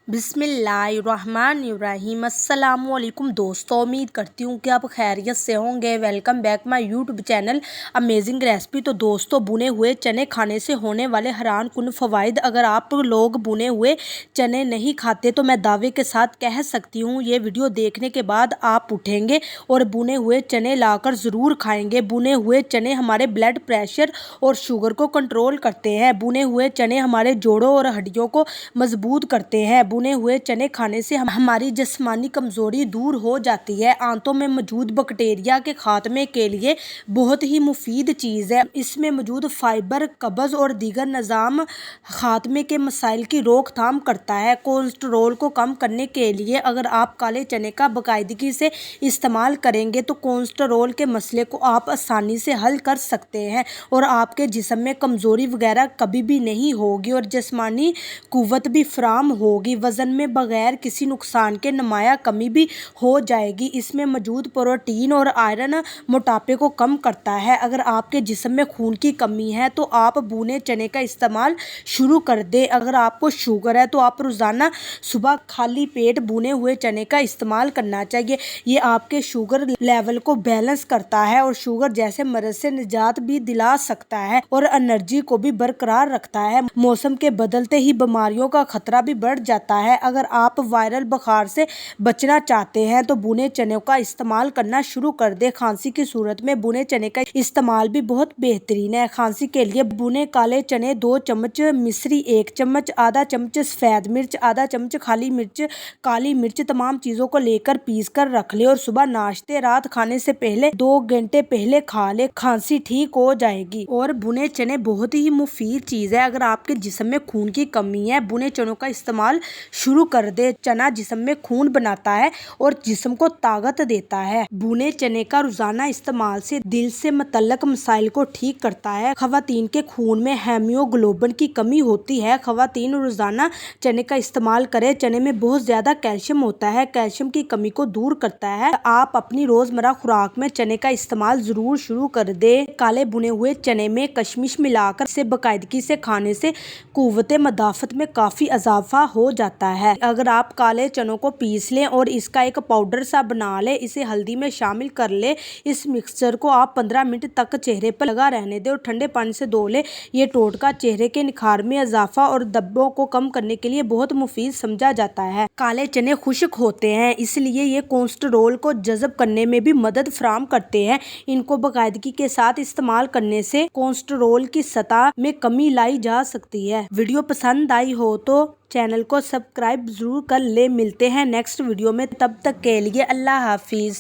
बिस्मिल्लाहिर्रहमानिर्रहीम। अस्सलाम वालेकुम दोस्तों, उम्मीद करती हूँ कि आप खैरियत से होंगे। Welcome back my YouTube channel amazing recipe. तो दोस्तों, बुने हुए चने खाने से होने वाले हैरान कुन फ़वाइद। अगर आप लोग बुने हुए चने नहीं खाते तो मैं दावे के साथ कह सकती हूँ ये वीडियो देखने के बाद आप उठेंगे और बुने हुए चने लाकर ज़रूर खाएंगे। बुने हुए चने हमारे ब्लड प्रेशर और शुगर को कंट्रोल करते हैं। बुने हुए चने हमारे जोड़ों और हड्डियों को मजबूत करते हैं। बुने हुए चने खाने से हमारी जिस्मानी कमजोरी दूर हो जाती है। आंतों में मौजूद बैक्टीरिया के खात्मे के लिए बहुत ही मुफीद चीज़ है। इसमें मौजूद फाइबर कब्ज और दीगर निज़ाम खात्मे के मसाइल की रोकथाम करता है। कोलेस्ट्रॉल को कम करने के लिए अगर आप काले चने का बाकायदगी से इस्तेमाल करेंगे तो कोलेस्ट्रॉल के मसले को आप आसानी से हल कर सकते हैं और आपके जिस्म में कमज़ोरी वगैरह कभी भी नहीं होगी और जिस्मानी कुव्वत भी फराम होगी। वज़न में बगैर किसी नुकसान के नुमाया कमी भी हो जाएगी। इसमें मौजूद प्रोटीन और आयरन मोटापे को कम करता है। अगर आपके जिस्म में खून की कमी है तो आप भुने चने का इस्तेमाल शुरू कर दें। अगर आपको शुगर है तो आप रोज़ाना सुबह खाली पेट भुने हुए चने का इस्तेमाल करना चाहिए। ये आपके शुगर लेवल को बैलेंस करता है और शुगर जैसे मर्ज से निजात भी दिला सकता है और एनर्जी को भी बरकरार रखता है। मौसम के बदलते ही बीमारियों का खतरा भी बढ़ जाता है। अगर आप वायरल बुखार से बचना चाहते हैं तो भुने चने का इस्तेमाल करना शुरू कर दें। खांसी की सूरत में भुने चने का इस्तेमाल भी बहुत बेहतरीन है। खांसी के लिए भुने काले चने 2 चम्मच, मिश्री 1 चम्मच, आधा चम्मच सफ़ेद मिर्च, आधा चम्मच खाली मिर्च, काली मिर्च, तमाम चीज़ों को लेकर पीस कर रख ले और सुबह नाश्ते रात खाने से पहले 2 घंटे पहले खा ले। खांसी ठीक हो जाएगी। और भुने चने बहुत ही मुफीद चीज़ है। अगर आपके जिस्म में खून की कमी है, भुने चनों का इस्तेमाल शुरू कर दे। चना जिस्म में खून बनाता है और जिस्म को ताकत देता है। भुने चने का रोजाना इस्तेमाल से दिल से मुतल्लक मसाइल को ठीक करता है। खवातीन के खून में हेमोग्लोबिन की कमी होती है। खवातीन रोजाना चने का इस्तेमाल करें। चने में बहुत ज्यादा कैल्शियम होता है, कैल्शियम की कमी को दूर करता है। आप अपनी रोजमर्रा खुराक में चने का इस्तेमाल जरूर शुरू कर दे। काले भुने हुए चने में कशमिश मिलाकर इसे बाकायदगी से खाने से कुव्वते मदाफत में काफी इजाफा हो जाता है। अगर आप काले चनों को पीस लें और इसका एक पाउडर सा बना लें, इसे हल्दी में शामिल कर ले। इस मिक्सचर को आप 15 मिनट तक चेहरे पर लगा रहने दें और ठंडे पानी से धो ले। ये टोटका चेहरे के निखार में इजाफा और धब्बों को कम करने के लिए बहुत मुफीद समझा जाता है। काले चने खुश्क होते हैं, इसलिए ये कोलेस्ट्रॉल को जज़ब करने में भी मदद फराहम करते हैं। इनको बाकायदगी के साथ इस्तेमाल करने से कोलेस्ट्रॉल की सतह में कमी लाई जा सकती है। वीडियो पसंद आई हो तो चैनल को सब्सक्राइब जरूर कर ले। मिलते हैं नेक्स्ट वीडियो में, तब तक के लिए अल्लाह हाफिज।